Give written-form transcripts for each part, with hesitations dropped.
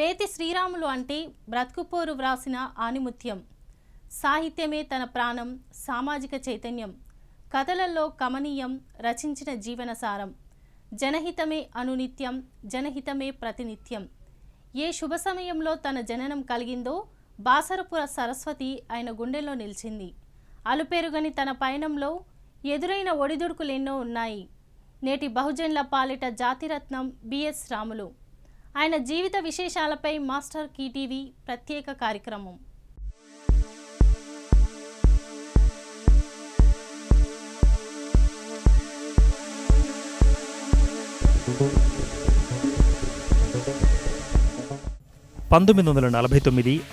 బేతి శ్రీరాములు అంటే బ్రతుకుపోరు వ్రాసిన ఆణిముత్యం. సాహిత్యమే తన ప్రాణం, సామాజిక చైతన్యం. కథలలో కమనీయం, రచించిన జీవనసారం. జనహితమే అనునిత్యం, జనహితమే ప్రతినిత్యం. ఏ శుభ సమయంలో తన జననం కలిగిందో బాసరపుర సరస్వతి ఆయన గుండెల్లో నిలిచింది. అలుపెరుగని తన పయనంలో ఎదురైన ఒడిదుడుకులెన్నో ఉన్నాయి. నేటి బహుజనుల పాలిట జాతిరత్నం బిఎస్ రాములు. ఆయన జీవిత విశేషాలపై మాస్టర్ కీ టీవీ ప్రత్యేక కార్యక్రమం.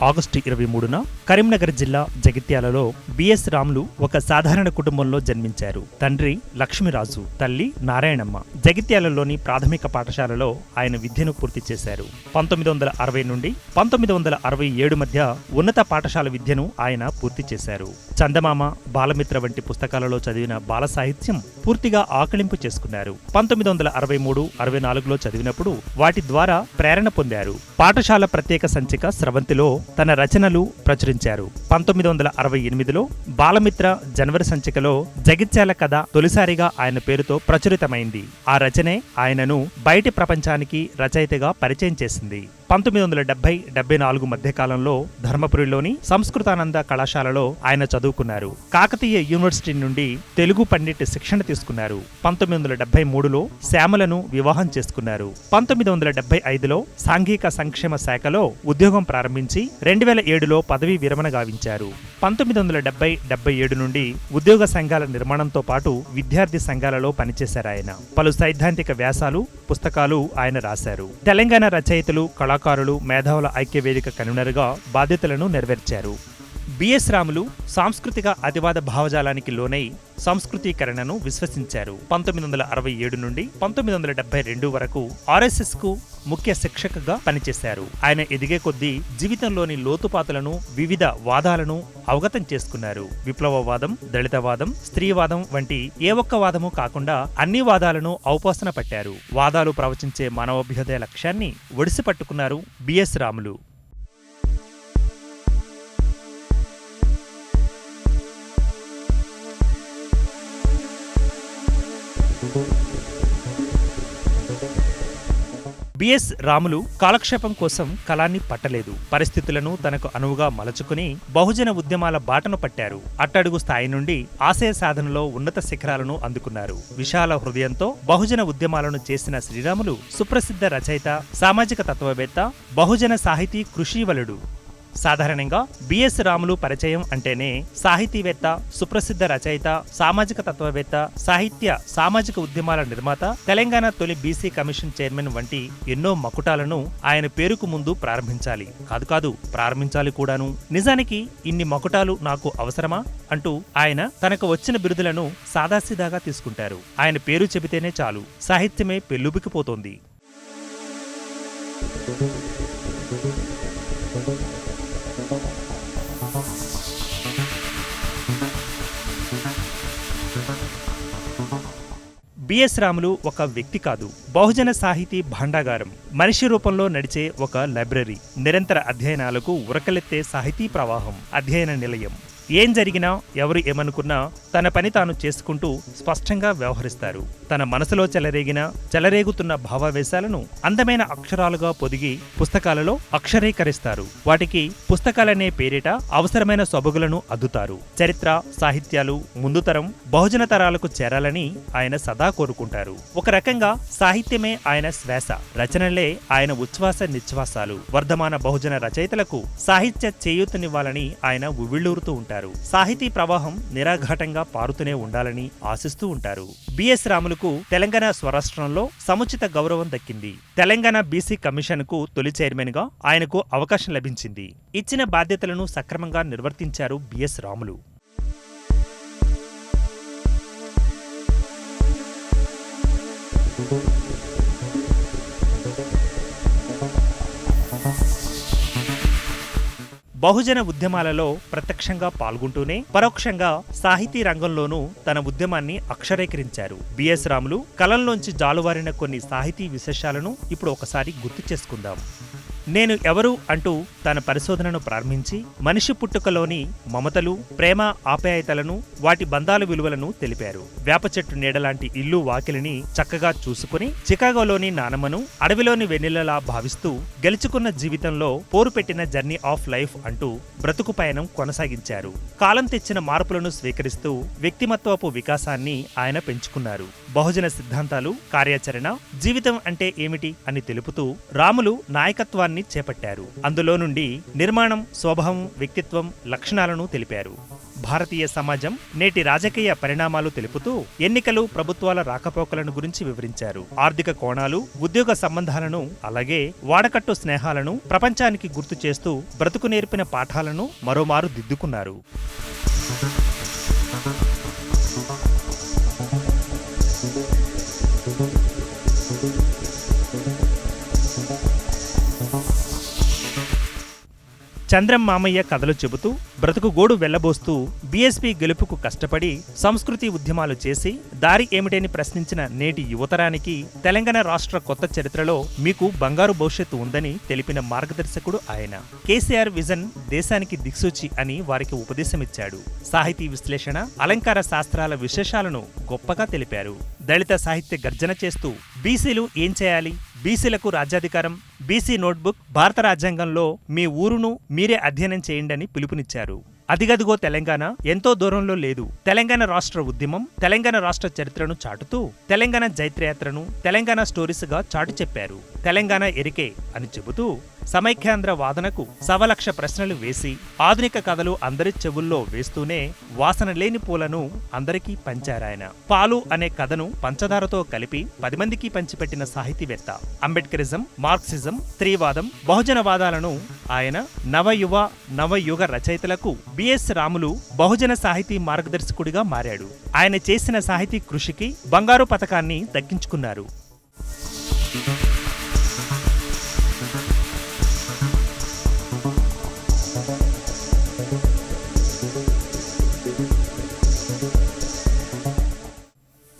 ఆగస్టు 23న కరీంనగర్ జిల్లా జగిత్యాలలో బిఎస్ రాములు ఒక సాధారణ కుటుంబంలో జన్మించారు. తండ్రి లక్ష్మీరాజు, తల్లి నారాయణమ్మ. జగిత్యాలలోని ప్రాథమిక పాఠశాలలో ఆయన విద్యను పూర్తి చేశారు. 1960 నుండి 1967 మధ్య ఉన్నత పాఠశాల విద్యను ఆయన పూర్తి చేశారు. చందమామ, బాలమిత్ర వంటి పుస్తకాలలో చదివిన బాల సాహిత్యం పూర్తిగా ఆకళింపు చేసుకున్నారు. 1963-64లో చదివినప్పుడు వాటి ద్వారా ప్రేరణ పొందారు. పాఠశాల ప్రత్యేక సంచిక స్రవంతిలో తన రచనలు ప్రచురించారు. 1968లో బాలమిత్ర జనవరి సంచికలో జగిత్యాల కథ తొలిసారిగా ఆయన పేరుతో ప్రచురితమైంది. ఆ రచనే ఆయనను బయటి ప్రపంచానికి రచయితగా పరిచయం చేసింది. 1970-74 మధ్యకాలంలో ధర్మపురిలోని సంస్కృతానంద కళాశాలలో ఆయన చదువుకున్నారు. కాకతీయ యూనివర్సిటీ నుండి తెలుగు పండిట్ శిక్షణ తీసుకున్నారు. 1973లో శ్యామలను వివాహం చేసుకున్నారు. 1975లో సాంఘిక సంక్షేమ శాఖలో ఉద్యోగం ప్రారంభించి 2007లో పదవీ విరమణ గావించారు. 1970-77 నుండి ఉద్యోగ సంఘాల నిర్మాణంతో పాటు విద్యార్థి సంఘాలలో పనిచేశారాయన. పలు సైద్ధాంతిక వ్యాసాలు, పుస్తకాలు ఆయన రాశారు. తెలంగాణ రచయితలు, కళాకారులు, మేధావుల ఐక్యవేదిక కన్వీనర్గా బాధ్యతలను నెరవేర్చారు. బిఎస్ రాములు సాంస్కృతిక అతివాద భావజాలానికి లోనై సంస్కృతీకరణను విశ్వసించారు. 1967 నుండి 1972 వరకు ఆర్ఎస్ఎస్కు ముఖ్య శిక్షకగా పనిచేశారు. ఆయన ఎదిగే కొద్దీ జీవితంలోని లోతుపాతులను, వివిధ వాదాలను అవగతం చేసుకున్నారు. విప్లవవాదం, దళితవాదం, స్త్రీవాదం వంటి ఏ ఒక్క వాదము కాకుండా అన్ని వాదాలను ఔపాసన పట్టారు. వాదాలు ప్రవచించే మానవాభ్యుదయ లక్ష్యాన్ని ఒడిసి పట్టుకున్నారు బిఎస్ రాములు. బిఎస్ రాములు కాలక్షేపం కోసం కళాన్ని పట్టలేదు. పరిస్థితులను తనకు అనువుగా మలచుకుని బహుజన ఉద్యమాల బాటను పట్టారు. అట్టడుగు స్థాయి నుండి ఆశయ సాధనలో ఉన్నత శిఖరాలను అందుకున్నారు. విశాల హృదయంతో బహుజన ఉద్యమాలను చేసిన శ్రీరాములు సుప్రసిద్ధ రచయిత, సామాజిక తత్వవేత్త, బహుజన సాహితీ కృషీవలుడు. సాధారణంగా బిఎస్ రాములు పరిచయం అంటేనే సాహితీవేత్త, సుప్రసిద్ధ రచయిత, సామాజిక తత్వవేత్త, సామాజిక ఉద్యమాల నిర్మాత, తెలంగాణ తొలి బీసీ కమిషన్ చైర్మన్ వంటి ఎన్నో మకుటాలను ఆయన పేరుకు ముందు ప్రారంభించాలి కూడాను. నిజానికి ఇన్ని మకుటాలు నాకు అవసరమా అంటూ ఆయన తనకు వచ్చిన బిరుదులను సాదాసీదాగా తీసుకుంటారు. ఆయన పేరు చెబితేనే చాలు సాహిత్యమే పెల్లుబికిపోతోంది. బిఎస్ రాములు ఒక వ్యక్తి కాదు, బహుజన సాహితీ భాండాగారం. మనిషి రూపంలో నడిచే ఒక లైబ్రరీ. నిరంతర అధ్యయనాలకు ఉరకలెత్తే సాహితీ ప్రవాహం, అధ్యయన నిలయం. ఏం జరిగినా, ఎవరు ఏమనుకున్నా తన పని తాను చేసుకుంటూ స్పష్టంగా వ్యవహరిస్తారు. తన మనసులో చెలరేగుతున్న భావావేశాలను అందమైన అక్షరాలుగా పొదిగి పుస్తకాలలో అక్షరీకరిస్తారు. వాటికి పుస్తకాలనే పేరిట అవసరమైన సొబగులను అద్దుతారు. చరిత్ర, సాహిత్యాలు ముందు తరం, బహుజన తరాలకు చేరాలని ఆయన సదా కోరుకుంటారు. ఒక రకంగా సాహిత్యమే ఆయన శ్వాస, రచనలే ఆయన ఉచ్ఛ్వాస నిశ్వాసాలు. వర్ధమాన బహుజన రచయితలకు సాహిత్య చేయూతనివ్వాలని ఆయన ఉవ్విళ్లూరుతూ ఉంటారు. సాహితీ ప్రవాహం నిరాఘాటంగా పారుతూనే ఉండాలని ఆశిస్తూ ఉంటారు. బిఎస్ రాములకు తెలంగాణ స్వరాష్ట్రంలో సముచిత గౌరవం దక్కింది. తెలంగాణ బీసీ కమిషన్ కు తొలి చైర్మన్ గా ఆయనకు అవకాశం లభించింది. ఇచ్చిన బాధ్యతలను సక్రమంగా నిర్వర్తించారు బిఎస్ రాములు. బహుజన ఉద్యమాలలో ప్రత్యక్షంగా పాల్గొంటూనే పరోక్షంగా సాహితీ రంగంలోనూ తన ఉద్యమాన్ని అక్షరీకరించారు. బిఎస్ రాములు కలంలోంచి జాలువారిన కొన్ని సాహితీ విశేషాలను ఇప్పుడు ఒకసారి గుర్తు చేసుకుందాం. నేను ఎవరు అంటూ తన పరిశోధనను ప్రారంభించి మనిషి పుట్టుకలోని మమతలు, ప్రేమ, ఆప్యాయతలను, వాటి బంధాల విలువలను తెలిపారు. వేప చెట్టు నీడలాంటి ఇల్లు వాకిలిని చక్కగా చూసుకుని చికాగోలోని నానమ్మను అడవిలోని వెన్నెలలా భావిస్తూ గెలుచుకున్న జీవితంలో పోరు పెట్టిన జర్నీ ఆఫ్ లైఫ్ అంటూ బ్రతుకు పయనం కొనసాగించారు. కాలం తెచ్చిన మార్పులను స్వీకరిస్తూ వ్యక్తిమత్వపు వికాసాన్ని ఆయన పెంచుకున్నారు. బహుజన సిద్ధాంతాలు, కార్యాచరణ, జీవితం అంటే ఏమిటి అని తెలుపుతూ రాములు నాయకత్వాన్ని చేపట్టారు. అందులో నుండి నిర్మాణం, స్వభావం, వ్యక్తిత్వం, లక్షణాలను తెలిపారు. భారతీయ సమాజం నేటి రాజకీయ పరిణామాలు తెలుపుతూ ఎన్నికలు, ప్రభుత్వాల రాకపోకలను గురించి వివరించారు. ఆర్థిక కోణాలు, ఉద్యోగ సంబంధాలను, అలాగే వాడకట్టు స్నేహాలను ప్రపంచానికి గుర్తు చేస్తూ బ్రతుకు నేర్పిన పాఠాలను మరోమారు దిద్దుకున్నారు. చంద్రం మామయ్య కథలు చెబుతూ బ్రతుకు గోడు వెళ్లబోస్తూ బీఎస్పీ గెలుపుకు కష్టపడి సంస్కృతి ఉద్యమాలు చేసి దారి ఏమిటని ప్రశ్నించిన నేటి యువతరానికి తెలంగాణ రాష్ట్ర కొత్త చరిత్రలో మీకు బంగారు భవిష్యత్తు ఉందని తెలిపిన మార్గదర్శకుడు ఆయన. కేసీఆర్ విజన్ దేశానికి దిక్సూచి అని వారికి ఉపదేశమిచ్చాడు. సాహితీ విశ్లేషణ, అలంకార శాస్త్రాల విశేషాలను గొప్పగా తెలిపారు. దళిత సాహిత్య గర్జన చేస్తూ బీసీలు ఏం చేయాలి, బీసీలకు రాజ్యాధికారం, బీసీ నోట్బుక్, భారత రాజ్యాంగంలో మీ ఊరును మీరే అధ్యయనం చేయండని పిలుపునిచ్చారు. అదిగదిగో తెలంగాణ ఎంతో దూరంలో లేదు. తెలంగాణ రాష్ట్ర ఉద్యమం, తెలంగాణ రాష్ట్ర చరిత్రను చాటుతూ తెలంగాణ జైత్రయాత్రను తెలంగాణ స్టోరీస్గా చాటు చెప్పారు. తెలంగాణ ఎరికే అని చెబుతూ సమైక్యాంధ్ర వాదనకు సవలక్ష ప్రశ్నలు వేసి ఆధునిక కథలు అందరి చెవుల్లో వేస్తూనే వాసన లేని పూలను అందరికీ పంచారాయన. పాలు అనే కథను పంచదారతో కలిపి 10 మందికి పంచిపెట్టిన సాహితీవేత్త. అంబేడ్కరిజం, మార్క్సిజం, స్త్రీవాదం, బహుజనవాదాలను ఆయన నవయుగ రచయితలకు బిఎస్ రాములు బహుజన సాహితీ మార్గదర్శకుడిగా మారాడు. ఆయన చేసిన సాహితీ కృషికి బంగారు పతకాన్ని దక్కించుకున్నారు.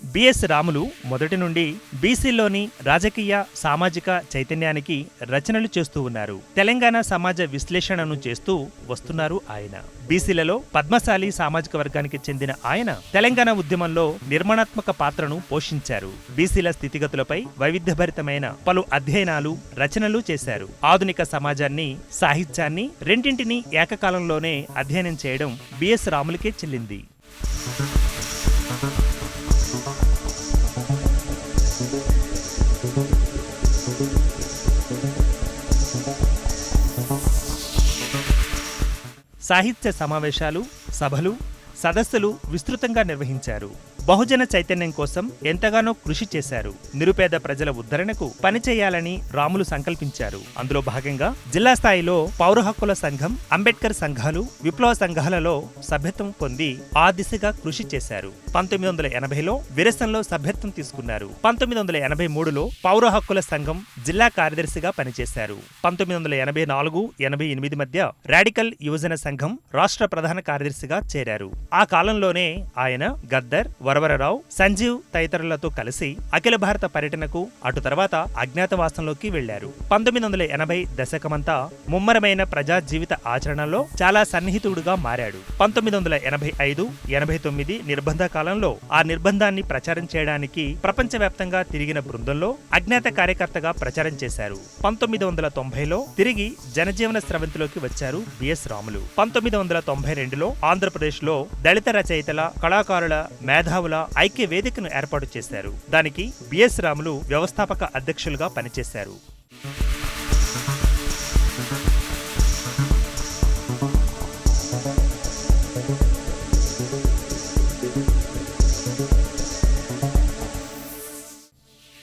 బిఎస్ రాములు మొదటి నుండి బీసీలోని రాజకీయ, సామాజిక చైతన్యానికి రచనలు చేస్తూ ఉన్నారు. తెలంగాణ సమాజ విశ్లేషణను చేస్తూ వస్తున్నారు ఆయన. బీసీలలో పద్మశాలి సామాజిక వర్గానికి చెందిన ఆయన తెలంగాణ ఉద్యమంలో నిర్మాణాత్మక పాత్రను పోషించారు. బీసీల స్థితిగతులపై వైవిధ్యభరితమైన పలు అధ్యయనాలు, రచనలు చేశారు. ఆధునిక సమాజాన్ని, సాహిత్యాన్ని రెండింటినీ ఏకకాలంలోనే అధ్యయనం చేయడం బిఎస్ రాములకే చెల్లింది. సాహిత్య సమావేశాలు, సభలు, సదస్సులు విస్తృతంగా నిర్వహించారు. బహుజన చైతన్యం కోసం ఎంతగానో కృషి చేశారు. నిరుపేద ప్రజల ఉద్ధరణకు పనిచేయాలని రాములు సంకల్పించారు. అందులో భాగంగా జిల్లా స్థాయిలో పౌర హక్కుల సంఘం, అంబేద్కర్ సంఘాలు, విప్లవ సంఘాలలో సభ్యత్వం పొంది ఆ దిశగా కృషి చేశారు. 1980లో విరసంలో సభ్యత్వం తీసుకున్నారు. 1983లో పౌర హక్కుల సంఘం జిల్లా కార్యదర్శిగా పనిచేశారు. 1984-88 మధ్య రాడికల్ యువజన సంఘం రాష్ట్ర ప్రధాన కార్యదర్శిగా చేరారు. ఆ కాలంలోనే ఆయన గద్దర్, వరవరరావు, సంజీవ్ తదితరులతో కలిసి అఖిల భారత పర్యటనకు, అటు తర్వాత అజ్ఞాతవాసంలోకి వెళ్లారు. 1980 దశకమంతా ముమ్మరమైన ప్రజా జీవిత ఆచరణలో చాలా సన్నిహితుడుగా మారాడు. 1985-89 నిర్బంధ కాలంలో ఆ నిర్బంధాన్ని ప్రచారం చేయడానికి ప్రపంచవ్యాప్తంగా తిరిగిన బృందంలో అజ్ఞాత కార్యకర్తగా ప్రచారం చేశారు. 1990లో తిరిగి జనజీవన స్రవంతిలోకి వచ్చారు బిఎస్ రాములు. 1992లో ఆంధ్రప్రదేశ్లో దళిత రచయితల, కళాకారుల, మేధావుల ఐక్య వేదికను ఏర్పాటు చేశారు. దానికి బిఎస్ రాములు వ్యవస్థాపక అధ్యక్షులుగా పనిచేశారు.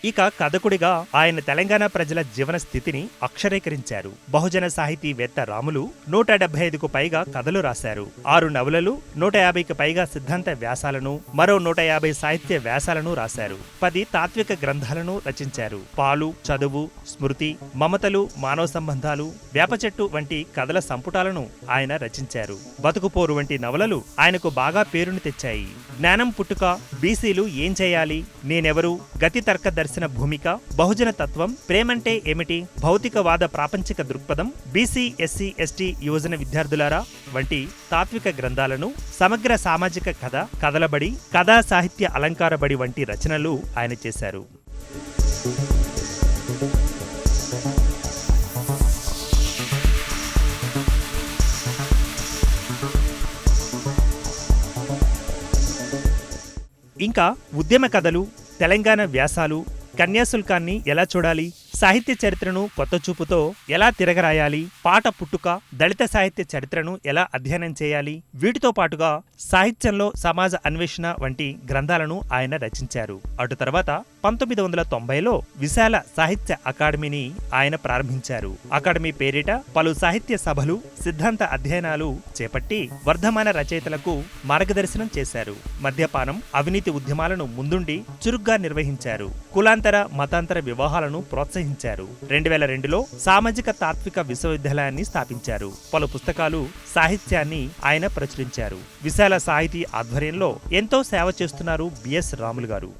ఇక కథకుడిగా ఆయన తెలంగాణ ప్రజల జీవన స్థితిని అక్షరీకరించారు. బహుజన సాహితీవేత్త రాములు 175కు పైగా కథలు రాశారు. 6 నవలలు, 150కి పైగా సిద్ధాంత వ్యాసాలను, మరో 150 సాహిత్య వ్యాసాలను రాశారు. 10 తాత్విక గ్రంథాలను రచించారు. పాలు, చదువు, స్మృతి, మమతలు, మానవ సంబంధాలు, వేప చెట్టు వంటి కథల సంపుటాలను ఆయన రచించారు. బతుకుపోరు వంటి నవలలు ఆయనకు బాగా పేరుని తెచ్చాయి. జ్ఞానం పుట్టుక, బీసీలు ఏం చేయాలి, నేనెవరు, గతి తర్క దర్శన భూమిక, బహుజన తత్వం, ప్రేమంటే ఏమిటి, భౌతికవాద ప్రాపంచిక దృక్పథం, బీసీ ఎస్సీ ఎస్టీ యువజన విద్యార్థులారా వంటి తాత్విక గ్రంథాలను, సమగ్ర సామాజిక కథ, కథలబడి, కథా సాహిత్య అలంకారబడి వంటి రచనలు ఆయన చేశారు. ఇంకా ఉద్యమ కథలు, తెలంగాణ వ్యాసాలు, కన్యాశుల్కాన్ని ఎలా చూడాలి, సాహిత్య చరిత్రను కొత్త చూపుతో ఎలా తిరగరాయాలి, పాట పుట్టుక, దళిత సాహిత్య చరిత్రను ఎలా అధ్యయనం చేయాలి, వీటితో పాటుగా సాహిత్యంలో సమాజ అన్వేషణ వంటి గ్రంథాలను ఆయన రచించారు. అటు తర్వాత 1990లో విశాల సాహిత్య అకాడమీని ఆయన ప్రారంభించారు. అకాడమీ పేరిట పలు సాహిత్య సభలు, సిద్ధాంత అధ్యయనాలు చేపట్టి వర్ధమాన రచయితలకు మార్గదర్శనం చేశారు. మద్యపానం, అవినీతి ఉద్యమాలను ముందుండి చురుగ్గా నిర్వహించారు. కులాంతర, మతాంతర వివాహాలను ప్రోత్సహించారు. 2002లో సామాజిక తాత్విక విశ్వవిద్యాలయాన్ని స్థాపించారు. పలు పుస్తకాలు, సాహిత్యాన్ని ఆయన ప్రచురించారు. విశాల సాహితీ ఆధ్వర్యంలో ఎంతో సేవ చేస్తున్నారు బిఎస్ రాములు గారు.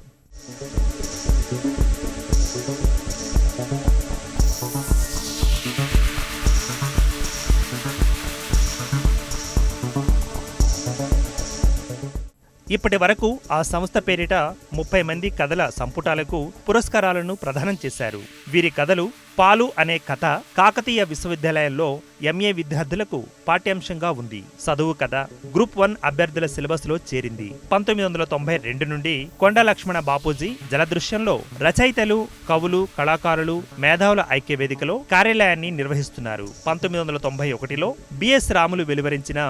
ఇప్పటి వరకు ఆ సంస్థ పేరిట 30 మంది కథల సంపుటాలకు పురస్కారాలను ప్రదానం చేశారు. వీరి కథలు పాలు అనే కథ కాకతీయ విశ్వవిద్యాలయంలో ఎంఏ విద్యార్థులకు పాఠ్యాంశంగా ఉంది. చదువు కథ గ్రూప్ 1 అభ్యర్థుల సిలబస్ లో చేరింది. 1992 నుండి కొండా లక్ష్మణ బాపూజీ జలదృశ్యంలో రచయితలు, కవులు, కళాకారులు, మేధావుల ఐక్యవేదికలో కార్యాలయాన్ని నిర్వహిస్తున్నారు. 1991లో బిఎస్ రాములు వెలువరించిన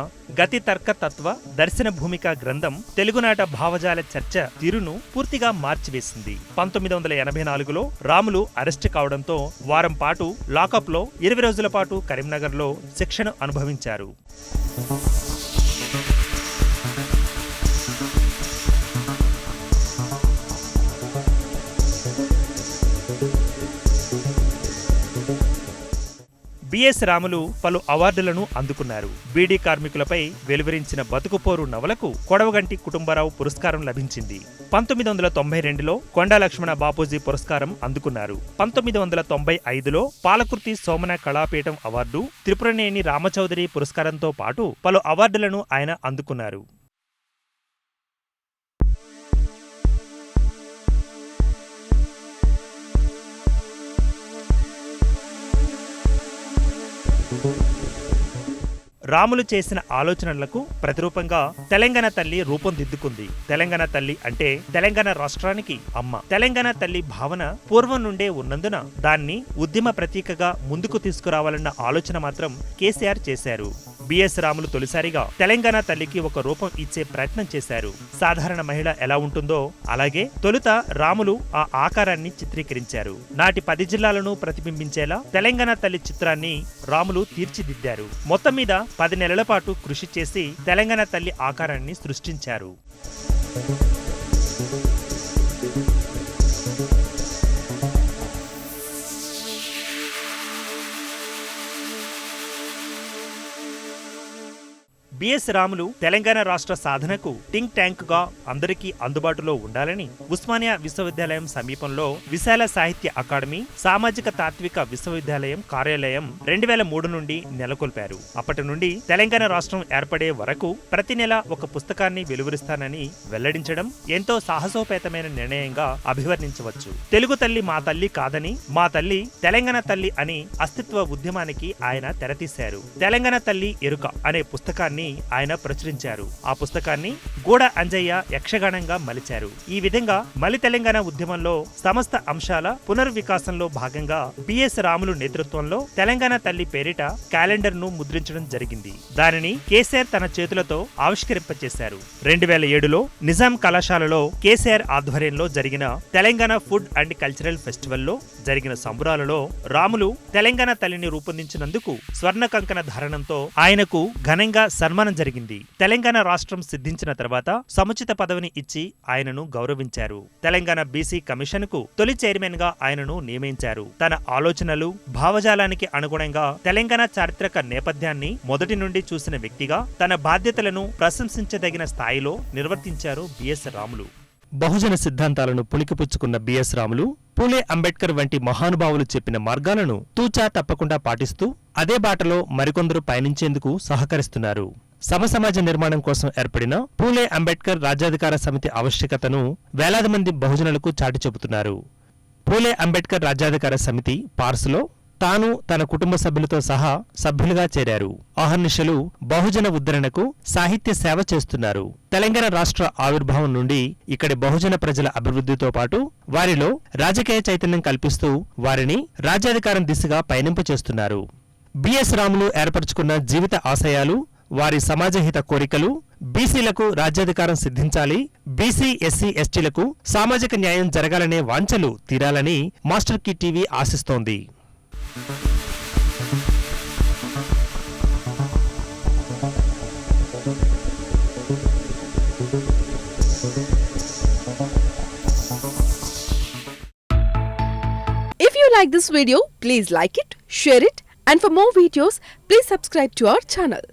గతి తర్క తత్వ దర్శన భూమిక గ్రంథం తెలుగునాట భావజాల చర్చ తీరును పూర్తిగా మార్చివేసింది. 1984లో రాములు అరెస్టు కావడంతో వారం పాటు లాకప్లో 20 రోజుల పాటు కరీంనగర్లో శిక్షను అనుభవించారు. బిఎస్ రాములు పలు అవార్డులను అందుకున్నారు. బీడీ కార్మికులపై వెలువరించిన బతుకుపోరు నవలకు కొడవగంటి కుటుంబరావు పురస్కారం లభించింది. 1992లో కొండా లక్ష్మణ బాపూజీ పురస్కారం అందుకున్నారు. 1995లో పాలకుర్తి సోమన కళాపీఠం అవార్డు, త్రిపురనేని రామచౌదరి పురస్కారంతో పాటు పలు అవార్డులను ఆయన అందుకున్నారు. రాములు చేసిన ఆలోచనలకు ప్రతిరూపంగా తెలంగాణ తల్లి రూపొందిద్దుకుంది. తెలంగాణ తల్లి అంటే తెలంగాణ రాష్ట్రానికి అమ్మ. తెలంగాణ తల్లి భావన పూర్వం నుండే ఉన్నందున దాన్ని ఉద్యమ ప్రతీకగా ముందుకు తీసుకురావాలన్న ఆలోచన మాత్రం కేసీఆర్ చేశారు. బిఎస్ రాములు తొలిసారిగా తెలంగాణ తల్లికి ఒక రూపం ఇచ్చే ప్రయత్నం చేశారు. సాధారణ మహిళ ఎలా ఉంటుందో అలాగే తొలుత రాములు ఆ ఆకారాన్ని చిత్రీకరించారు. నాటి 10 జిల్లాలను ప్రతిబింబించేలా తెలంగాణ తల్లి చిత్రాన్ని రాములు తీర్చిదిద్దారు. మొత్తం మీద 10 నెలల పాటు కృషి చేసి తెలంగాణ తల్లి ఆకారాన్ని సృష్టించారు. బిఎస్ రాములు తెలంగాణ రాష్ట్ర సాధనకు థింక్ ట్యాంక్ గా అందరికీ అందుబాటులో ఉండాలని ఉస్మానియా విశ్వవిద్యాలయం సమీపంలో విశాల సాహిత్య అకాడమీ సామాజిక తాత్విక విశ్వవిద్యాలయం కార్యాలయం 2003 నుండి నెలకొల్పారు. అప్పటి నుండి తెలంగాణ రాష్ట్రం ఏర్పడే వరకు ప్రతి నెల ఒక పుస్తకాన్ని వెలువరిస్తానని వెల్లడించడం ఎంతో సాహసోపేతమైన నిర్ణయంగా అభివర్ణించవచ్చు. తెలుగు తల్లి మా తల్లి కాదని, మా తల్లి తెలంగాణ తల్లి అని అస్తిత్వ ఉద్యమానికి ఆయన తెరతీశారు. తెలంగాణ తల్లి ఎరుక అనే పుస్తకాన్ని ఆయన ప్రచురించారు. ఆ పుస్తకాన్ని గూడ అంజయ్య యక్షగానంగా మలిచారు. ఈ విధంగా మలి తెలంగాణ ఉద్యమంలో సమస్త అంశాల పునర్వికాసంలో భాగంగా బిఎస్ రాములు నేతృత్వంలో తెలంగాణ తల్లి పేరిట క్యాలెండర్ ను ముద్రించడం జరిగింది. దానిని కేసీఆర్ తన చేతులతో ఆవిష్కరింపచేశారు. 2007లో నిజాం కళాశాలలో కేసీఆర్ ఆధ్వర్యంలో జరిగిన తెలంగాణ ఫుడ్ అండ్ కల్చరల్ ఫెస్టివల్లో జరిగిన సంబురాలలో రాములు తెలంగాణ తల్లిని రూపొందించినందుకు స్వర్ణ కంకణ ధారణంతో ఆయనకు ఘనంగా సన్మానం జరిగింది. తెలంగాణ రాష్ట్రం సిద్ధించిన తర్వాత సముచిత పదవిని ఇచ్చి ఆయనను గౌరవించారు. తెలంగాణ బీసీ కమిషన్ కు తొలి చైర్మన్ గా ఆయనను నియమించారు. తన ఆలోచనలు, భావజాలానికి అనుగుణంగా తెలంగాణ చారిత్రక నేపథ్యాన్ని మొదటి నుండి చూసిన వ్యక్తిగా తన బాధ్యతలను ప్రశంసించదగిన స్థాయిలో నిర్వర్తించారు బిఎస్ రాములు. బహుజన సిద్ధాంతాలను పుణికిపుచ్చుకున్న బిఎస్ రాములు పూలే అంబేద్కర్ వంటి మహానుభావులు చెప్పిన మార్గాలను తూచా తప్పకుండా పాటిస్తూ అదే బాటలో మరికొందరు పయనించేందుకు సహకరిస్తున్నారు. సమసమాజ నిర్మాణం కోసం ఏర్పడిన పూలే అంబేద్కర్ రాజ్యాధికార సమితి ఆవశ్యకతను వేలాది మంది బహుజనులకు చాటి చెబుతున్నారు. పూలే అంబేద్కర్ రాజ్యాధికార సమితి పార్సులో తాను తన కుటుంబ సభ్యులతో సహా సభ్యులుగా చేరారు. అహర్నిశలు బహుజన ఉద్ధరణకు సాహిత్య సేవ చేస్తున్నారు. తెలంగాణ రాష్ట్ర ఆవిర్భావం నుండి ఇక్కడి బహుజన ప్రజల అభివృద్ధితో పాటు వారిలో రాజకీయ చైతన్యం కల్పిస్తూ వారిని రాజ్యాధికారం దిశగా పయనింపచేస్తున్నారు. బిఎస్ రాములు ఏర్పరచుకున్న జీవిత ఆశయాలు, వారి సమాజహిత కోరికలు బీసీలకు రాజ్యాధికారం సిద్ధించాలి, బీసీ ఎస్సీ ఎస్టీలకు సామాజిక న్యాయం జరగాలనే వాంఛలు తీరాలని మాస్టర్ కీ టీవీ ఆశిస్తోంది. If you like this video, please like it, share it, and for more videos, please subscribe to our channel.